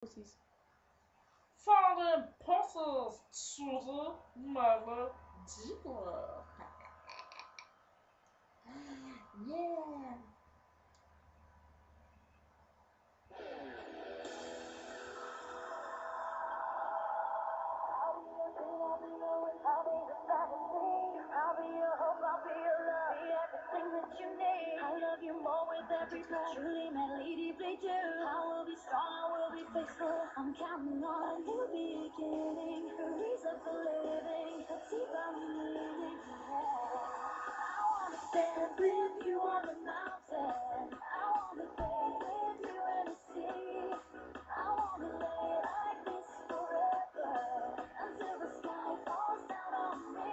Pussies. Fallen pussies to the mother dealer. Yeah. I love you more with every breath. Truly, my lady, they do. I will be strong, I will be faithful. I'm counting on a new beginning, a reason for living, a deeper meaning. I wanna stand with you on the mountain. I wanna bathe with you in the sea. I wanna lay like this forever until the sky falls down on me.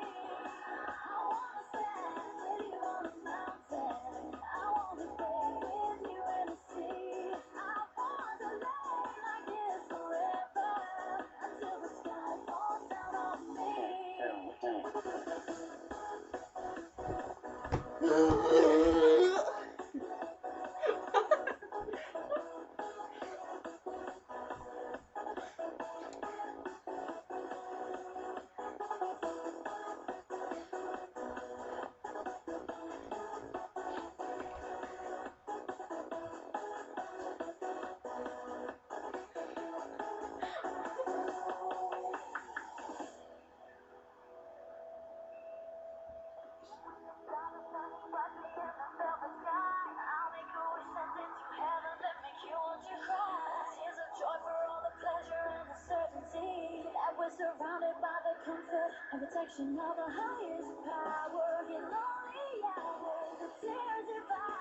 I wanna stand with you on the mountain. I wanna bathe with you in the sea. I wanna lay like this forever until the sky falls down on me. Surrounded by the comfort and protection of the highest power. In lonely hours, the tears divide.